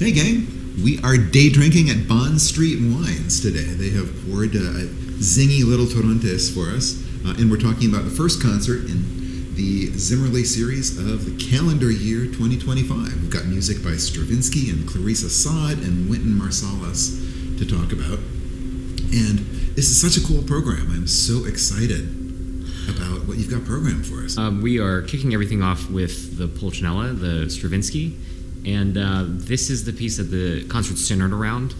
Hey gang, we are day drinking at Bond Street Wines today. They have poured zingy little Torrontes for us, and we're talking about the first concert in the Zimmerle series of the calendar year 2025. We've got music by Stravinsky and Clarice Assad and Wynton Marsalis to talk about. And this is such a cool program. I'm so excited about what you've got programmed for us. We are kicking everything off with the Pulcinella, the Stravinsky. And this is the piece that the concert's centered around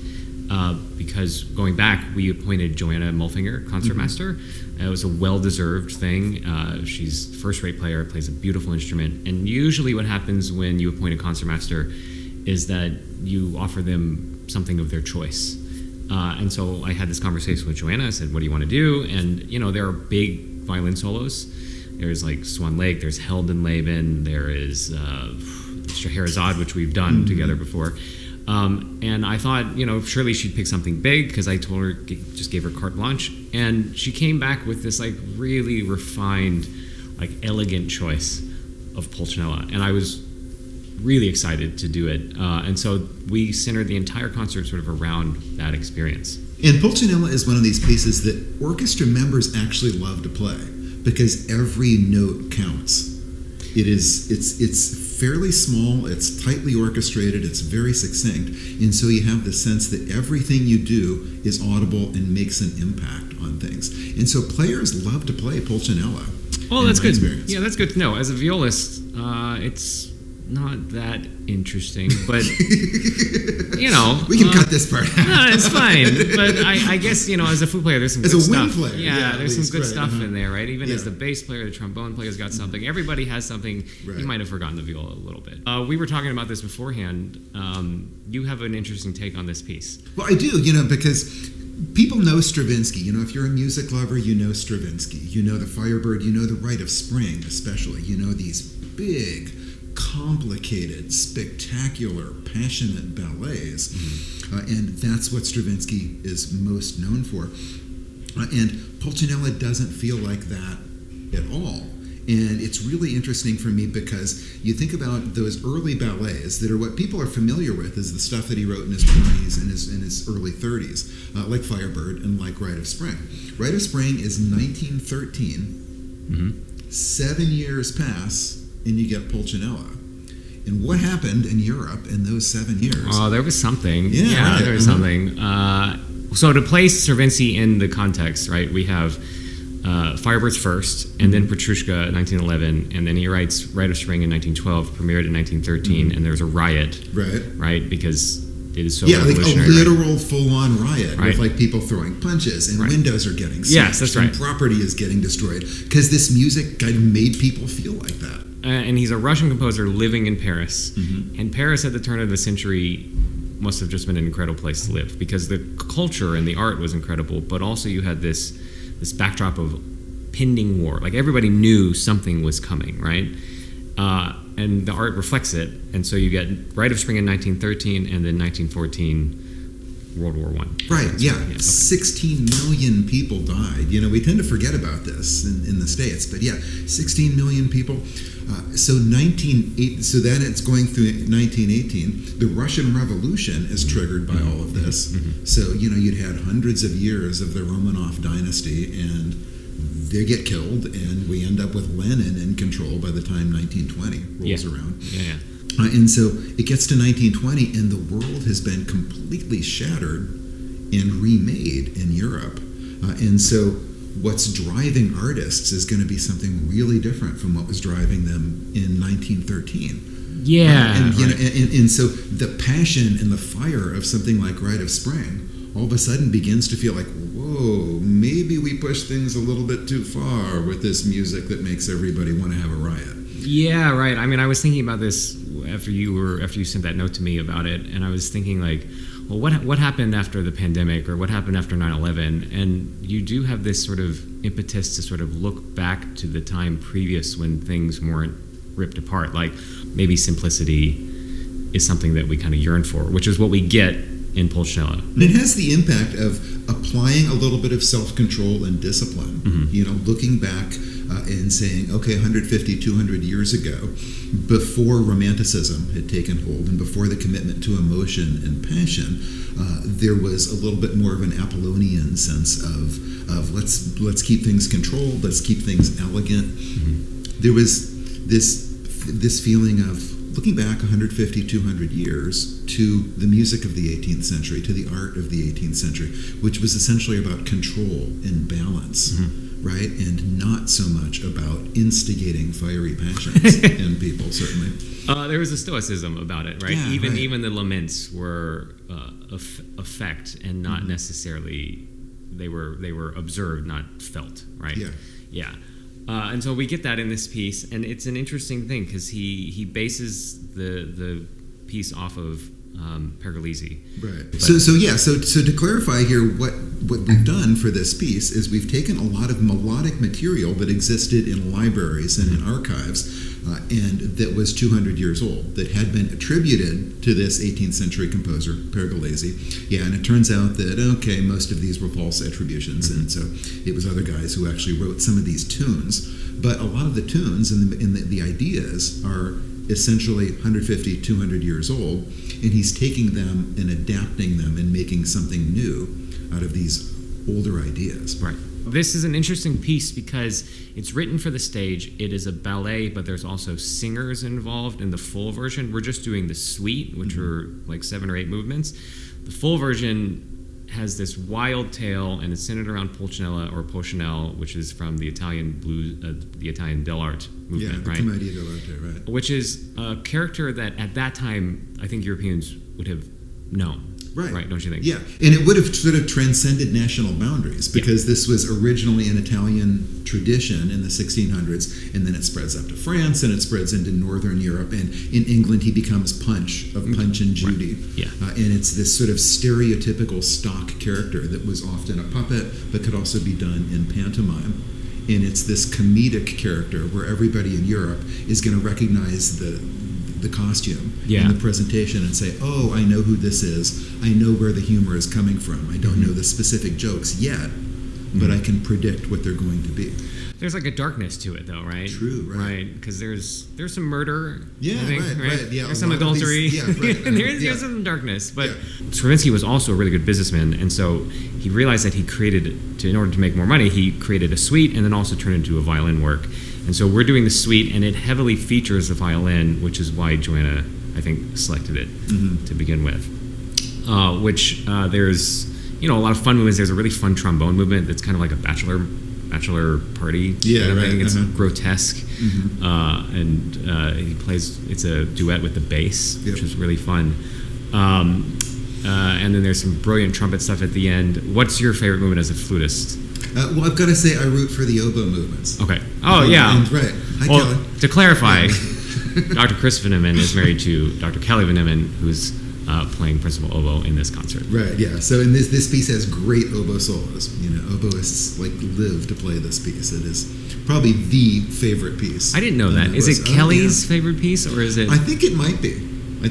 because going back, we appointed Joanna Mulfinger concertmaster. It was a well-deserved thing. She's a first-rate player, plays a beautiful instrument. And usually what happens when you appoint a concertmaster is that you offer them something of their choice. And so I had this conversation with Joanna. I said, what do you want to do? And, you know, there are big violin solos. There's like Swan Lake, there's Heldenleben, there is Scheherazade, which we've done together before. And I thought, you know, surely she'd pick something big because I told her, just gave her carte blanche. And she came back with this like really refined, like elegant choice of Pulcinella. And I was really excited to do it. And so we centered the entire concert sort of around that experience. And Pulcinella is one of these pieces that orchestra members actually love to play because every note counts. It's fairly small, it's tightly orchestrated, it's very succinct, and so you have the sense that everything you do is audible and makes an impact on things. And so players love to play Pulcinella. Oh, that's good. Experience. Yeah, that's good to know. As a violist, it's not that interesting, but you know, we can cut this part out. No, it's fine. But I guess, you know, as a flute player, there's some good stuff. As a wind player, yeah, there's some good stuff uh-huh. in there, right? Even as the bass player, the trombone player's got something. Everybody has something. Right. You might have forgotten the viola a little bit. We were talking about this beforehand. You have an interesting take on this piece. Well, I do, you know, because people know Stravinsky. You know, if you're a music lover, you know Stravinsky. You know the Firebird. You know the Rite of Spring, especially. You know these big, complicated, spectacular, passionate ballets. And that's what Stravinsky is most known for. And Pulcinella doesn't feel like that at all. And it's really interesting for me because you think about those early ballets that are what people are familiar with is the stuff that he wrote in his 20s and in his early 30s, like Firebird and like Rite of Spring. Rite of Spring is 1913. 7 years pass and you get Pulcinella. And what happened in Europe in those 7 years? Oh, there was something. Yeah, right. There was something. So to place Stravinsky in the context, right, we have Firebird's first, and then Petrushka 1911, and then he writes Rite of Spring in 1912, premiered in 1913, and there's a riot. Right, because it is so revolutionary. Like a literal full-on riot with like people throwing punches and windows are getting smashed. Yes, that's right. And property is getting destroyed because this music kind of made people feel like that. And he's a Russian composer living in Paris. And Paris at the turn of the century must have just been an incredible place to live because the culture and the art was incredible, but also you had this backdrop of pending war. Like everybody knew something was coming, right? And the art reflects it. And so you get Rite of Spring in 1913 and then 1914 World War I. Right, yeah. 16 million people died. You know, we tend to forget about this in the States, but yeah, 16 million people. So then it's going through 1918. The Russian Revolution is triggered by all of this. So, you know, you'd had hundreds of years of the Romanov dynasty, and they get killed, and we end up with Lenin in control by the time 1920 rolls around. And so it gets to 1920, and the world has been completely shattered and remade in Europe. And so what's driving artists is going to be something really different from what was driving them in 1913. And so the passion and the fire of something like Rite of Spring all of a sudden begins to feel like, whoa, maybe we push things a little bit too far with this music that makes everybody want to have a riot. Yeah, right. I mean, I was thinking about this after you sent that note to me about it, and I was thinking like, well, what happened after the pandemic, or what happened after 9/11? And you do have this sort of impetus to sort of look back to the time previous when things weren't ripped apart. Like maybe simplicity is something that we kind of yearn for, which is what we get in Pulcinella. And it has the impact of applying a little bit of self-control and discipline. You know, looking back and saying, okay, 150, 200 years ago, before Romanticism had taken hold and before the commitment to emotion and passion, there was a little bit more of an Apollonian sense of let's keep things controlled, let's keep things elegant. Mm-hmm. There was this feeling of looking back 150, 200 years to the music of the 18th century, to the art of the 18th century, which was essentially about control and balance, mm-hmm. right? And not so much about instigating fiery passions in people, certainly. There was a stoicism about it, right? Yeah, even the laments were effect and not mm-hmm. necessarily, they were observed, not felt, right? Yeah. And so we get that in this piece, and it's an interesting thing because he bases the piece off of Pergolesi. Right. So to clarify here, what we've done for this piece is we've taken a lot of melodic material that existed in libraries and in archives, and that was 200 years old, that had been attributed to this 18th century composer, Pergolesi. Yeah, and it turns out that, okay, most of these were false attributions, and so it was other guys who actually wrote some of these tunes. But a lot of the tunes and the ideas are essentially 150, 200 years old, and he's taking them and adapting them and making something new out of these older ideas. Right. This is an interesting piece because it's written for the stage. It is a ballet, but there's also singers involved in the full version. We're just doing the suite, which are like 7 or 8 movements. The full version has this wild tale, and it's centered around Pulcinella or Pulcinella, which is from the Italian blues, the Italian dell'arte movement, right? Commedia dell'arte, right? Which is a character that at that time I think Europeans would have known. Right, don't you think? Yeah, and it would have sort of transcended national boundaries because this was originally an Italian tradition in the 1600s, and then it spreads up to France, and it spreads into Northern Europe, and in England he becomes Punch of Punch and Judy. Right. Yeah. And it's this sort of stereotypical stock character that was often a puppet, but could also be done in pantomime. And it's this comedic character where everybody in Europe is going to recognize the costume and the presentation and say, oh, I know who this is. I know where the humor is coming from. I don't know the specific jokes yet, but I can predict what they're going to be. There's like a darkness to it, though, right? True, right. Because there's some murder, yeah, I think, right. Yeah, there's some adultery, and there's some darkness. But Stravinsky was also a really good businessman, and so he realized that in order to make more money, he created a suite and then also turned it into a violin work. And so we're doing the suite, and it heavily features the violin, which is why Joanna, I think, selected it to begin with. There's a lot of fun movements. There's a really fun trombone movement that's kind of like a bachelor party kind of thing. It's grotesque, and he plays. It's a duet with the bass, which is really fun. And then there's some brilliant trumpet stuff at the end. What's your favorite movement as a flutist? Well, I've got to say I root for the oboe movements. Okay. Oh, yeah. Right. Hi, well, Kelly. To clarify, Dr. Chris Vaneman is married to Dr. Kelly Vaneman, who's playing principal oboe in this concert. Right, yeah. So in this piece has great oboe solos. Oboists live to play this piece. It is probably the favorite piece. I didn't know that. Is it Kelly's favorite piece, or is it? I think it might be. I'll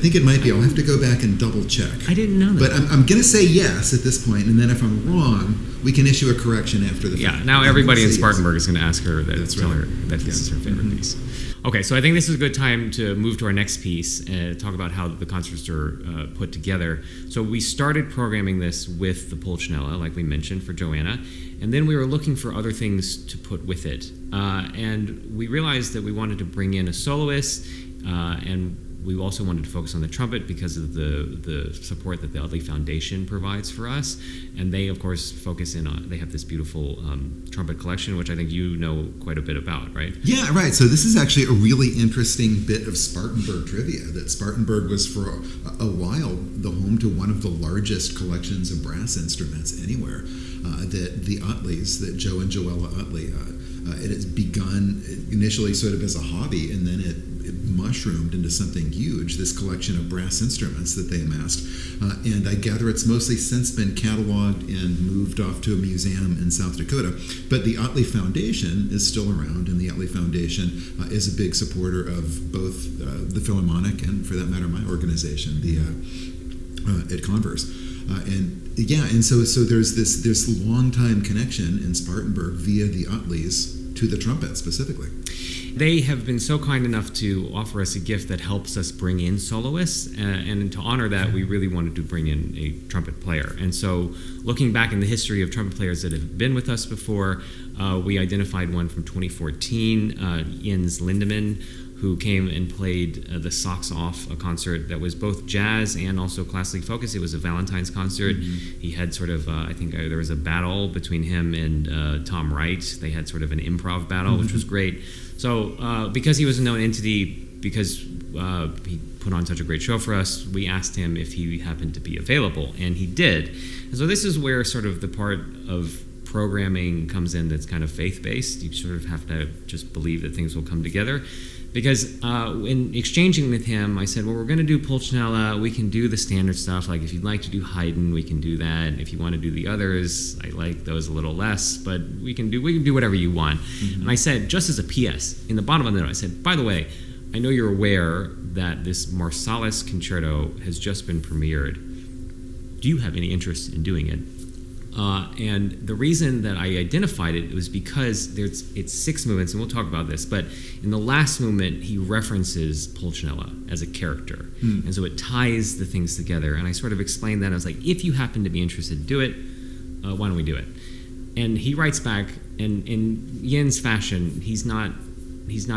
have to go back and double check. I didn't know that. But I'm going to say yes at this point, and then if I'm wrong, we can issue a correction after the fact. Yeah, now everybody in Spartanburg is going to ask her tell her that this is her favorite piece. Okay, so I think this is a good time to move to our next piece and talk about how the concerts are put together. So we started programming this with the Pulcinella, like we mentioned, for Joanna, and then we were looking for other things to put with it. And we realized that we wanted to bring in a soloist, and we also wanted to focus on the trumpet because of the support that the Utley Foundation provides for us. And they, of course, focus in on, they have this beautiful trumpet collection, which I think you know quite a bit about, right? Yeah, right. So this is actually a really interesting bit of Spartanburg trivia, that Spartanburg was for a while the home to one of the largest collections of brass instruments anywhere. That the Utleys, that Joe and Joella Utley, it has begun initially sort of as a hobby, and then it mushroomed into something huge, this collection of brass instruments that they amassed. And I gather it's mostly since been cataloged and moved off to a museum in South Dakota. But the Utley Foundation is still around, and the Utley Foundation is a big supporter of both the Philharmonic and, for that matter, my organization, at Converse. And so there's this long time connection in Spartanburg via the Utleys to the trumpet specifically. They have been so kind enough to offer us a gift that helps us bring in soloists, and to honor that, we really wanted to bring in a trumpet player. And so, looking back in the history of trumpet players that have been with us before, we identified one from 2014, Jens Lindemann, who came and played the Socks Off, a concert that was both jazz and also classically focused. It was a Valentine's concert. Mm-hmm. He had sort of, I think there was a battle between him and Tom Wright. They had sort of an improv battle, which was great. So because he was a known entity, because he put on such a great show for us, we asked him if he happened to be available, and he did. And so this is where sort of the part of programming comes in that's kind of faith-based. You sort of have to just believe that things will come together. Because in exchanging with him, I said, well, we're going to do Pulcinella. We can do the standard stuff. Like, if you'd like to do Haydn, we can do that. If you want to do the others, I like those a little less, but we can do whatever you want. Mm-hmm. And I said, just as a PS, in the bottom of the note, I said, by the way, I know you're aware that this Marsalis concerto has just been premiered. Do you have any interest in doing it? And the reason that I identified it was because it's 6 movements, and we'll talk about this, but in the last movement, he references Pulcinella as a character. And so it ties the things together. And I sort of explained that. I was like, if you happen to be interested, do it. Why don't we do it? And he writes back, and in Jens' fashion, he's not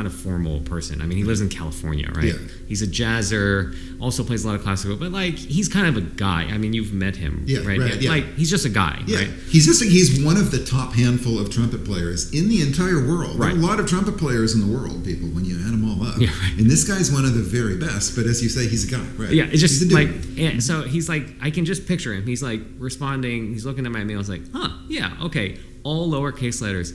a formal person. I mean, he lives in California, right? Yeah. He's a jazzer, also plays a lot of classical, but like, he's kind of a guy. I mean, you've met him, right? Yeah. Like, he's just a guy, right? He's one of the top handful of trumpet players in the entire world. There are a lot of trumpet players in the world, people, when you add them all up. Yeah, right. And this guy's one of the very best, but as you say, he's a guy, right? Yeah, it's just like, so he's like, I can just picture him. He's like responding, he's looking at my email, it's like, yeah, okay, all lowercase letters.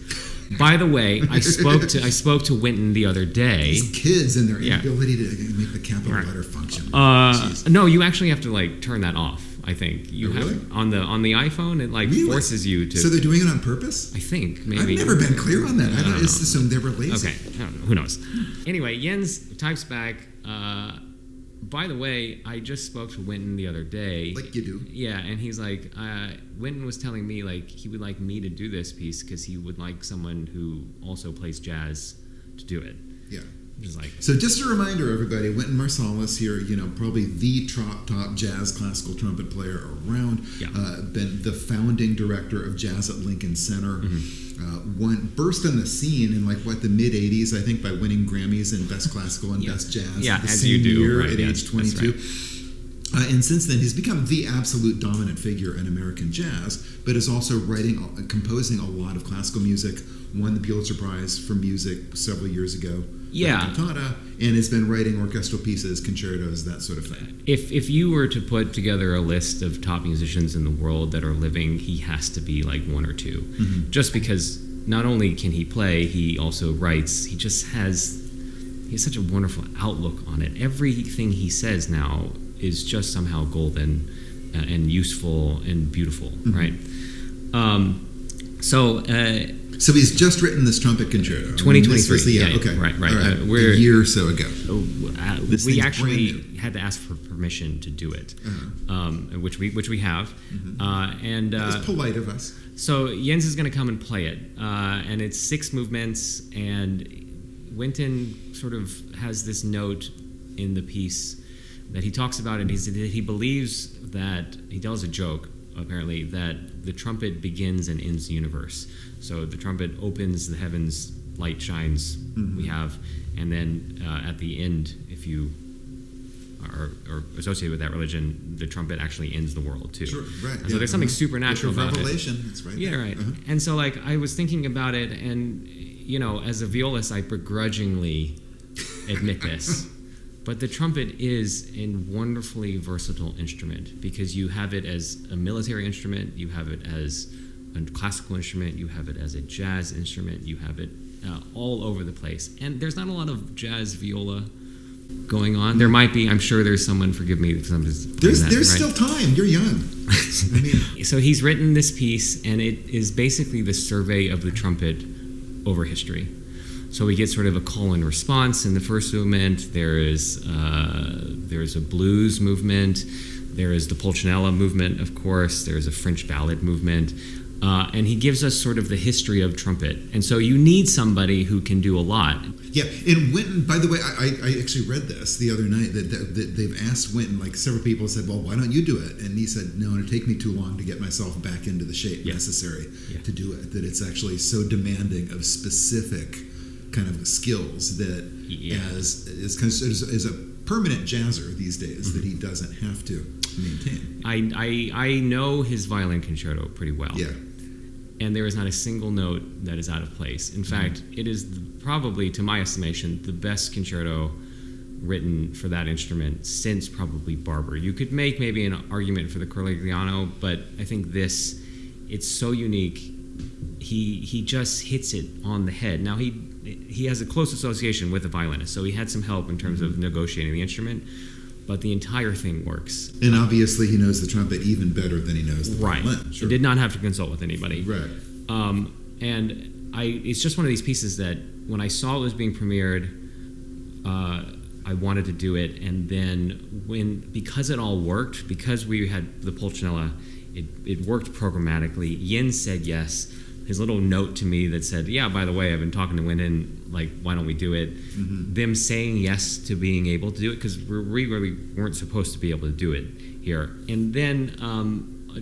By the way, I spoke to Wynton the other day. These kids and their inability to make the capital letter function. No, you actually have to like turn that off. I think you have really? on the iPhone. It like forces you to. So they're doing it on purpose? I think maybe. I've never been clear on that. I just assumed they were lazy. Okay, I don't know. Who knows? Anyway, Jens types back. By the way, I just spoke to Wynton the other day. Like you do. Yeah, and he's like, Wynton was telling me like he would like me to do this piece because he would like someone who also plays jazz to do it. Yeah. Which is like. So just a reminder, everybody, Wynton Marsalis here, probably the top jazz classical trumpet player around. Yeah. Been the founding director of jazz at Lincoln Center. Mm-hmm. Burst on the scene in the mid '80s, I think, by winning Grammys in Best Classical and Best Jazz. Yeah, the as same you do, year right, at age 22. Right. And since then, he's become the absolute dominant figure in American jazz, but is also composing a lot of classical music. Won the Pulitzer Prize for music several years ago. Yeah. Cantata, and has been writing orchestral pieces, concertos, that sort of thing. If you were to put together a list of top musicians in the world that are living, he has to be like 1 or 2. Mm-hmm. Just because not only can he play, he also writes. He has such a wonderful outlook on it. Everything he says now is just somehow golden and useful and beautiful, mm-hmm. right? So he's just written this trumpet concerto. 2023. Okay. Right. We're a year or so ago. We actually had to ask for permission to do it, which we have. Mm-hmm. And that was polite of us. So Jens is going to come and play it, and it's 6 movements. And Wynton sort of has this note in the piece that he talks about it. He believes that he tells a joke, apparently, that the trumpet begins and ends the universe. So the trumpet opens the heavens, light shines, mm-hmm. we have, and then at the end, if you are associated with that religion, the trumpet actually ends the world too. Sure, right. And so there's something supernatural about Revelation. it. That's right. Yeah, there. right. Uh-huh. And so I was thinking about it, and as a violist, I begrudgingly admit this. But the trumpet is a wonderfully versatile instrument because you have it as a military instrument, you have it as a classical instrument, you have it as a jazz instrument, you have it all over the place. And there's not a lot of jazz viola going on. There might be. I'm sure there's someone. Forgive me if I'm just. There's still time. You're young. So he's written this piece, and it is basically the survey of the trumpet over history. So we get sort of a call and response in the first movement. There's a blues movement. There is the Pulcinella movement, of course. There's a French ballad movement. And he gives us sort of the history of trumpet. And so you need somebody who can do a lot. Yeah, and Wynton, by the way, I actually read this the other night, that they've asked Wynton, like several people said, well, why don't you do it? And he said, no, it'll take me too long to get myself back into the shape necessary to do it, that it's actually so demanding of specific kind of skills that as a permanent jazzer these days, that he doesn't have to maintain. I know his violin concerto pretty well. Yeah. And there is not a single note that is out of place. In fact, it is probably, to my estimation, the best concerto written for that instrument since probably Barber. You could make maybe an argument for the Corlegliano, but I think it's so unique. He just hits it on the head. Now, he has a close association with the violinist, so he had some help in terms of negotiating the instrument, but the entire thing works. And obviously he knows the trumpet even better than he knows the violin. Sure. He did not have to consult with anybody. Right. And it's just one of these pieces that when I saw it was being premiered, I wanted to do it. And then because it all worked, because we had the Pulcinella, it worked programmatically. Jens said yes. His little note to me that said, yeah, by the way, I've been talking to Wynton, like, why don't we do it? Them saying yes to being able to do it, because we really weren't supposed to be able to do it here. And then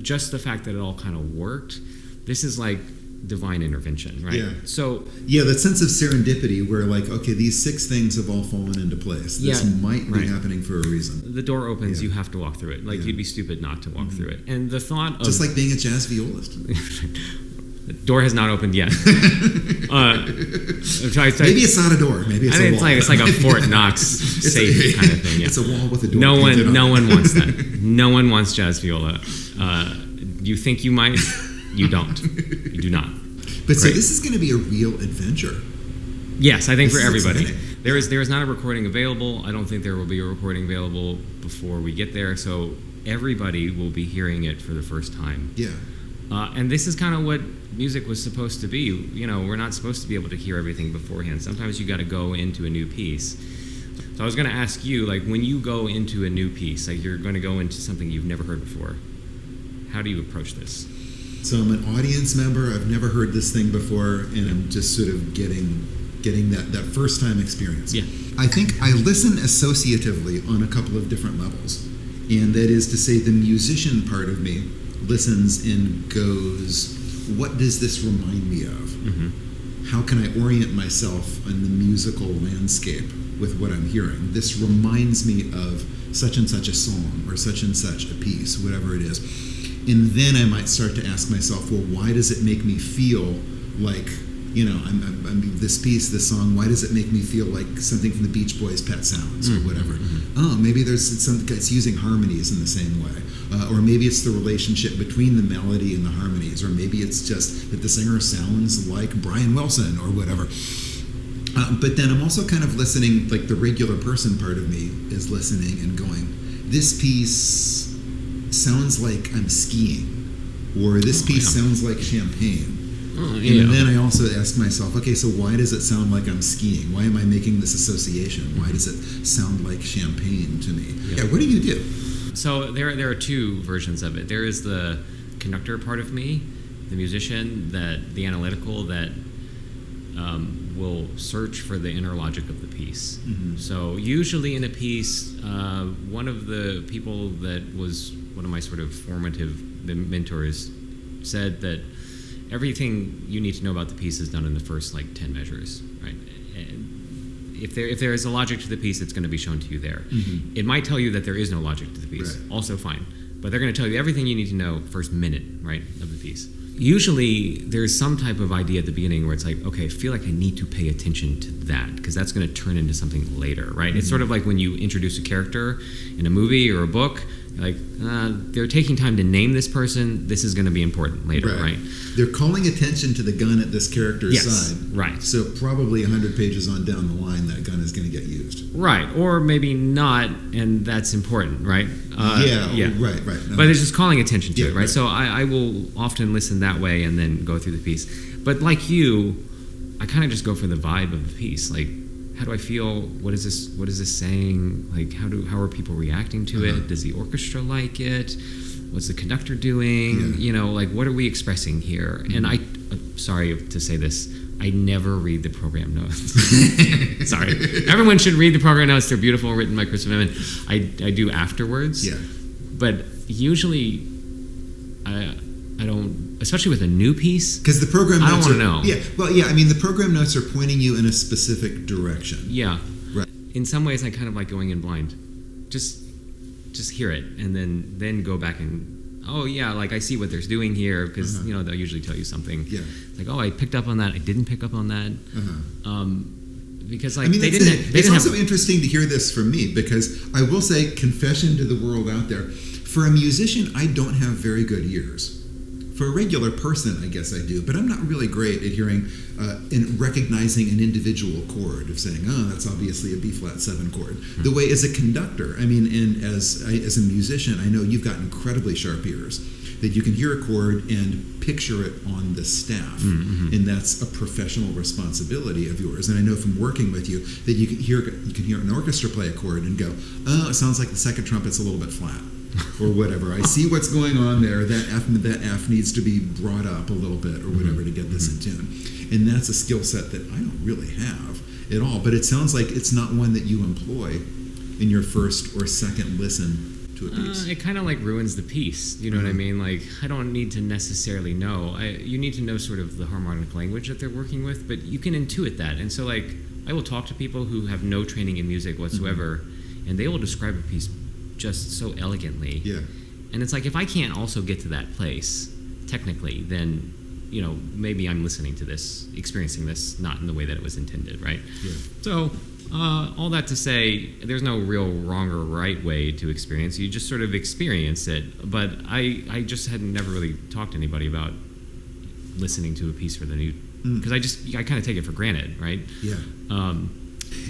just the fact that it all kind of worked, this is like divine intervention, right? Yeah. So that sense of serendipity where, like, okay, these 6 things have all fallen into place. This might be happening for a reason. The door opens, you have to walk through it. Like, you'd be stupid not to walk through it. And the thought of... Just like being a jazz violist. The door has not opened yet. Maybe it's not a door. Maybe it's a wall. It's like a Fort Knox safe kind of thing. Yeah. It's a wall with a door. No one wants that. No one wants jazz viola. You think you might? You don't. You do not. But so this is going to be a real adventure. Yes, I think for everybody. Exciting. There is not a recording available. I don't think there will be a recording available before we get there. So everybody will be hearing it for the first time. Yeah. And this is kind of what music was supposed to be. You know, we're not supposed to be able to hear everything beforehand. Sometimes you got to go into a new piece. So I was going to ask you, like, when you go into a new piece, like you're going to go into something you've never heard before, how do you approach this? So I'm an audience member. I've never heard this thing before, and I'm just sort of getting that first time experience. Yeah. I think I listen associatively on a couple of different levels, and that is to say, the musician part of me listens and goes, what does this remind me of? How can I orient myself in the musical landscape with what I'm hearing? This reminds me of such and such a song or such and such a piece, whatever it is. And then I might start to ask myself, well, why does it make me feel like, you know, I'm this piece, this song, why does it make me feel like something from the Beach Boys' Pet Sounds or whatever? Oh, maybe it's using harmonies in the same way. Or maybe it's the relationship between the melody and the harmonies, or maybe it's just that the singer sounds like Brian Wilson or whatever. But then I'm also kind of listening, like the regular person part of me is listening and going, this piece sounds like I'm skiing, or this piece sounds like champagne. And then I also ask myself, okay, so why does it sound like I'm skiing? Why am I making this association? Why does it sound like champagne to me? Yeah, what do you do? So there are 2 versions of it. There is the conductor part of me, the musician, the analytical that will search for the inner logic of the piece. So usually in a piece, one of the people that was one of my sort of formative mentors said that everything you need to know about the piece is done in the first 10 measures, right? And if there is a logic to the piece, it's going to be shown to you there. It might tell you that there is no logic to the piece, also fine. But they're going to tell you everything you need to know first minute, right, of the piece. Usually there's some type of idea at the beginning where it's like, okay, I feel like I need to pay attention to that because that's going to turn into something later, right? It's sort of like when you introduce a character in a movie or a book, like they're taking time to name this person, this is going to be important later, right? They're calling attention to the gun at this character's side. Right. So probably 100 pages on down the line, that gun is going to get used. Right. Or maybe not, and that's important, right? Right. No. But it's just calling attention to it, right? So I will often listen that way and then go through the piece. But like you, I kind of just go for the vibe of the piece. Like, how do I feel? What is this saying? Like, how are people reacting to it? Does the orchestra like it? what's the conductor doing? Like what are we expressing here? And I, sorry to say this, I never read the program notes. Sorry, everyone should read the program notes. They're beautiful, written by Chris Vaneman. I do afterwards. Yeah, but usually I don't, especially with a new piece, because the program notes I don't want to know. Yeah, well, yeah. I mean, the program notes are pointing you in a specific direction. Yeah, right. In some ways, I kind of like going in blind. Just hear it, and then go back and like I see what they're doing here, because they'll usually tell you something. Yeah. Like, I picked up on that. I didn't pick up on that. Because they didn't. It's also interesting to hear this from me, because I will say, confession to the world out there. For a musician, I don't have very good ears. For a regular person, I guess I do, but I'm not really great at hearing and recognizing an individual chord, of saying, that's obviously a B-flat 7 chord. Mm-hmm. The way as a conductor, I mean, and as a musician, I know you've got incredibly sharp ears, that you can hear a chord and picture it on the staff, and that's a professional responsibility of yours. And I know from working with you that you can hear an orchestra play a chord and go, it sounds like the second trumpet's a little bit flat. Or whatever. I see what's going on there. That F needs to be brought up a little bit, or whatever, to get this in tune. And that's a skill set that I don't really have at all. But it sounds like it's not one that you employ in your first or second listen to a piece. It kind of like ruins the piece. You know what I mean? Like, I don't need to necessarily know. You need to know sort of the harmonic language that they're working with, but you can intuit that. And so, like, I will talk to people who have no training in music whatsoever, and they will describe a piece just so elegantly. Yeah. And it's like, if I can't also get to that place technically, then maybe I'm listening to this, experiencing this not in the way that it was intended, right? Yeah. So all that to say, there's no real wrong or right way to experience. You just sort of experience it. But I just had never really talked to anybody about listening to a piece for the new, because I kind of take it for granted, right? Yeah.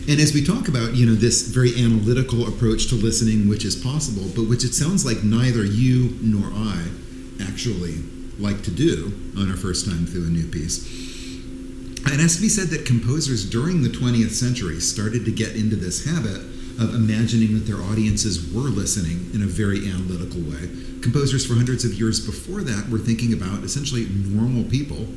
And as we talk about, this very analytical approach to listening, which is possible, but which it sounds like neither you nor I actually like to do on our first time through a new piece. It has to be said that composers during the 20th century started to get into this habit of imagining that their audiences were listening in a very analytical way. Composers for hundreds of years before that were thinking about essentially normal people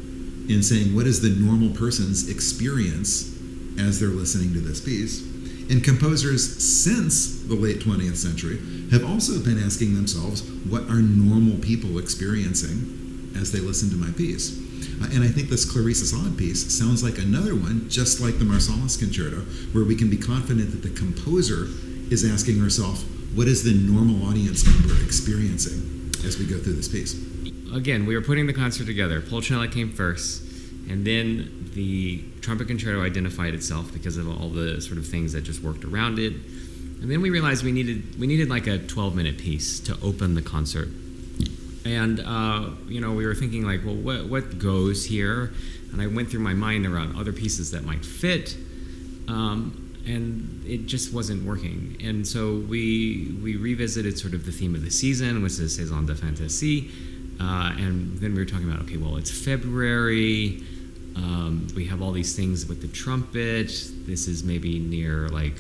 and saying, what is the normal person's experience as they're listening to this piece? And composers since the late 20th century have also been asking themselves, what are normal people experiencing as they listen to my piece? And I think this Clarice Assad piece sounds like another one, just like the Marsalis Concerto, where we can be confident that the composer is asking herself, what is the normal audience member experiencing as we go through this piece? Again, we were putting the concert together. Pulcinella came first, and then the Trumpet Concerto identified itself because of all the sort of things that just worked around it. And then we realized we needed like a 12-minute piece to open the concert. And we were thinking like, well, what goes here? And I went through my mind around other pieces that might fit, and it just wasn't working. And so we revisited sort of the theme of the season, which is Saison de Fantaisie, and then we were talking about, okay, well, it's February. We have all these things with the trumpet. This is maybe near like,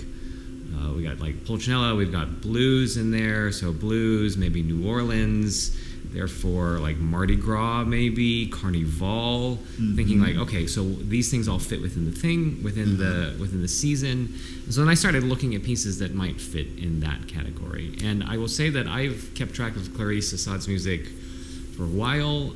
we got like Pulcinella, we've got blues in there, so blues, maybe New Orleans, therefore like Mardi Gras, maybe Carnival. Thinking like, okay, so these things all fit within the thing, within the season. And so then I started looking at pieces that might fit in that category. And I will say that I've kept track of Clarice Assad's music for a while.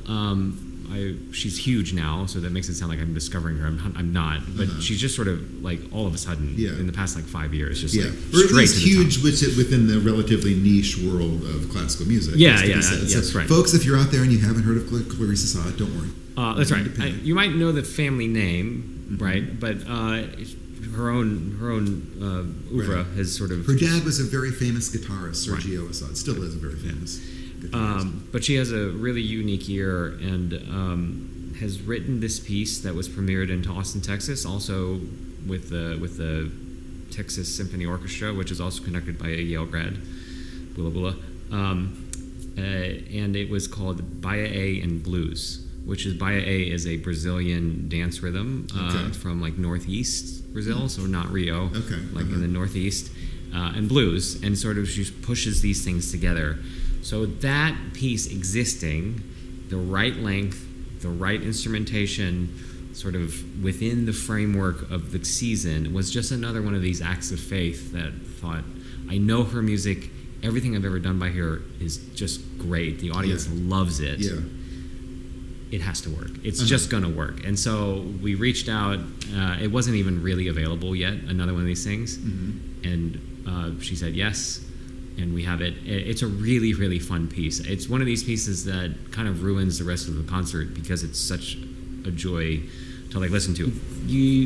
She's huge now, so that makes it sound like I'm discovering her. I'm not, but she's just sort of like all of a sudden in the past like 5 years, just like or at least huge within the relatively niche world of classical music. That's right. Folks, if you're out there and you haven't heard of Clarice Assad, don't worry. That's right. You might know the family name, right? But her own oeuvre has sort of. Her dad was a very famous guitarist, Sergio Assad. Still is a very famous. But she has a really unique ear and has written this piece that was premiered in Austin, Texas, also with the Texas Symphony Orchestra, which is also conducted by a Yale grad, Bula Bula. And it was called Baião N Blues, which is Baião is a Brazilian dance rhythm from like northeast Brazil, so not Rio, in the northeast, and blues, and sort of she pushes these things together. So that piece existing, the right length, the right instrumentation, sort of within the framework of the season, was just another one of these acts of faith that thought, I know her music, everything I've ever done by her is just great. The audience loves it. Yeah. It has to work. It's just going to work. And so we reached out. It wasn't even really available yet, another one of these things. Mm-hmm. And she said yes, and we have it. It's a really, really fun piece. It's one of these pieces that kind of ruins the rest of the concert because it's such a joy to like listen to.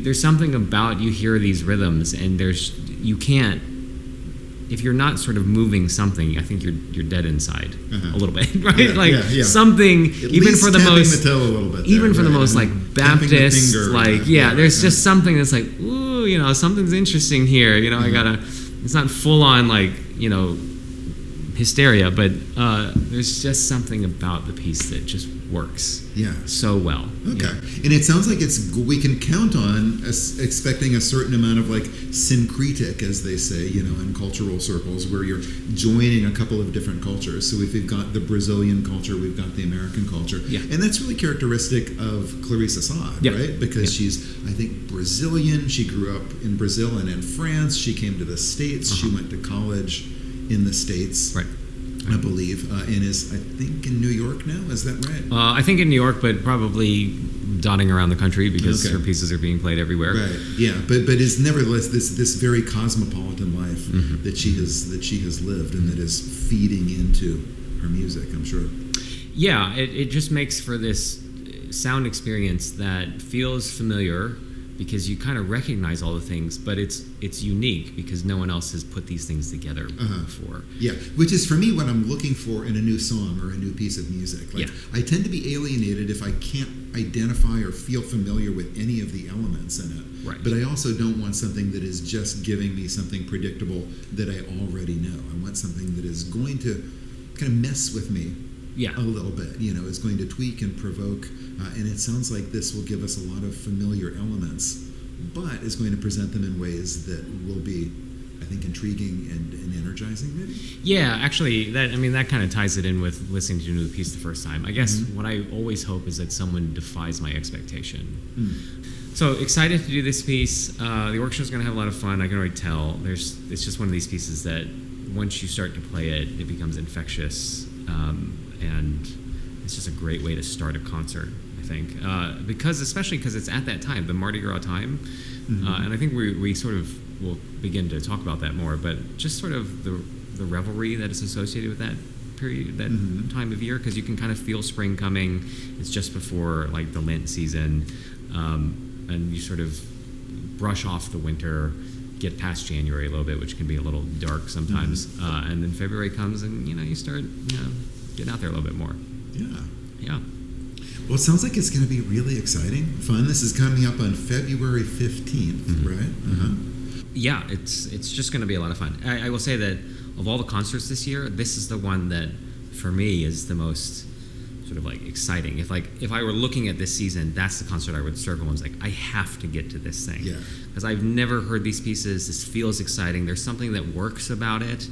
There's something about, you hear these rhythms, and you can't, if you're not sort of moving something, I think you're dead inside a little bit, right? Something, at even for the most, the toe a little bit there, even for the most like Baptist, finger, there's just something that's like, ooh, something's interesting here. It's not full on like, hysteria, but there's just something about the piece that just works so well. Okay. And it sounds like we can count on expecting a certain amount of like syncretic, as they say, in cultural circles, where you're joining a couple of different cultures. So if we've got the Brazilian culture, we've got the American culture. Yeah. And that's really characteristic of Clarice Assad, right? Because she's, I think, Brazilian. She grew up in Brazil and in France. She came to the States. She went to college in the States. Right. I believe, and is, I think, in New York now. Is that right? I think in New York, but probably dotting around the country because her pieces are being played everywhere. Right. Yeah, but is nevertheless this very cosmopolitan life that she has lived, and that is feeding into her music, I'm sure. Yeah, it just makes for this sound experience that feels familiar, because you kind of recognize all the things, but it's unique because no one else has put these things together before. Yeah, which is for me what I'm looking for in a new song or a new piece of music. Like, I tend to be alienated if I can't identify or feel familiar with any of the elements in it. Right. But I also don't want something that is just giving me something predictable that I already know. I want something that is going to kind of mess with me a little bit, is going to tweak and provoke, and it sounds like this will give us a lot of familiar elements, but is going to present them in ways that will be, I think, intriguing and energizing, maybe? Yeah, actually, that kind of ties it in with listening to the piece the first time. I guess what I always hope is that someone defies my expectation. So excited to do this piece. The orchestra's going to have a lot of fun. I can already tell. It's just one of these pieces that once you start to play it, it becomes infectious. And it's just a great way to start a concert, I think, especially because it's at that time, the Mardi Gras time, and I think we sort of will begin to talk about that more. But just sort of the revelry that is associated with that period, that time of year, because you can kind of feel spring coming. It's just before like the Lent season, and you sort of brush off the winter, get past January a little bit, which can be a little dark sometimes, and then February comes, and you start getting out there a little bit more. Yeah. Well, it sounds like it's going to be really exciting, fun. This is coming up on February 15th, right? Yeah, it's just going to be a lot of fun. I will say that of all the concerts this year, this is the one that for me is the most sort of like exciting. If I were looking at this season, that's the concert I would circle and was like, I have to get to this thing. Yeah. Because I've never heard these pieces. This feels exciting. There's something that works about it.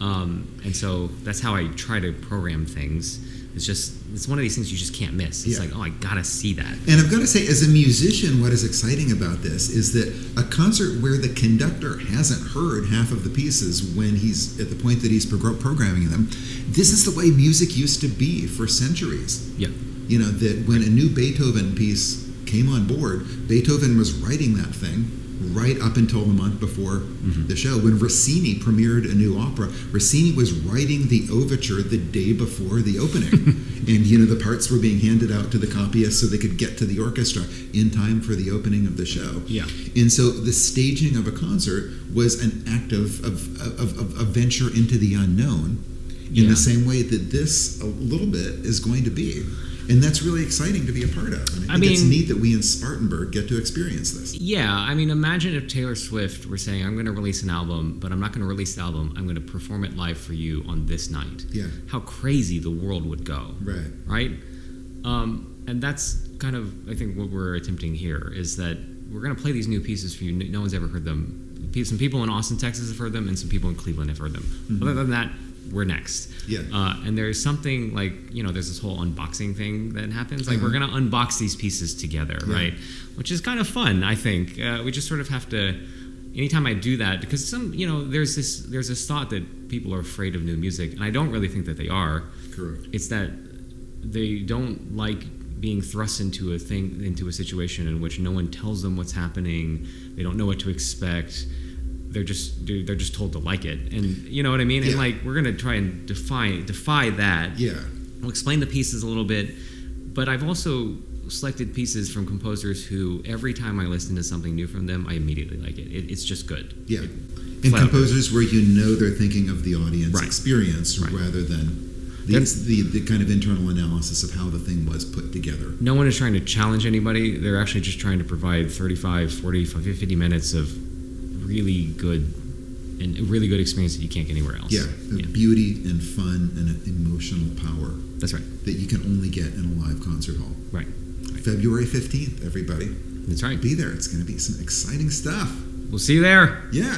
And so that's how I try to program things. It's one of these things you just can't miss. It's like, I gotta see that. And I've got to say, as a musician, what is exciting about this is that a concert where the conductor hasn't heard half of the pieces when he's at the point that he's programming them, this is the way music used to be for centuries. Yeah. That when a new Beethoven piece came on board, Beethoven was writing that thing right up until the month before the show. When Rossini premiered a new opera, Rossini was writing the overture the day before the opening. And, the parts were being handed out to the copyists so they could get to the orchestra in time for the opening of the show. Yeah. And so the staging of a concert was an act of a venture into the unknown in the same way that this, a little bit, is going to be. And that's really exciting to be a part of. And I think it's neat that we in Spartanburg get to experience this. Yeah, imagine if Taylor Swift were saying, I'm going to release an album, but I'm not going to release the album. I'm going to perform it live for you on this night. Yeah. How crazy the world would go. Right. Right? And that's kind of, I think, what we're attempting here, is that we're going to play these new pieces for you. No one's ever heard them. Some people in Austin, Texas have heard them, and some people in Cleveland have heard them. Other than that, we're next. Yeah. And there's something like, there's this whole unboxing thing that happens. Like, we're going to unbox these pieces together, right? Which is kind of fun, I think. We just sort of have to, anytime I do that, because there's this thought that people are afraid of new music, and I don't really think that they are. Correct. It's that they don't like being thrust into a situation in which no one tells them what's happening. They don't know what to expect. They're just told to like it, and you know what I mean. And like, we're gonna try and defy that. Yeah. We'll explain the pieces a little bit, but I've also selected pieces from composers who every time I listen to something new from them, I immediately like it. It's just good. Yeah. And composers where they're thinking of the audience experience rather than the kind of internal analysis of how the thing was put together. No one is trying to challenge anybody. They're actually just trying to provide 35, 40, 50 minutes of really good experience that you can't get anywhere else. Yeah, beauty and fun and emotional power. That's right. That you can only get in a live concert hall. Right. February 15th, everybody. That's right. Be there. It's going to be some exciting stuff. We'll see you there. Yeah.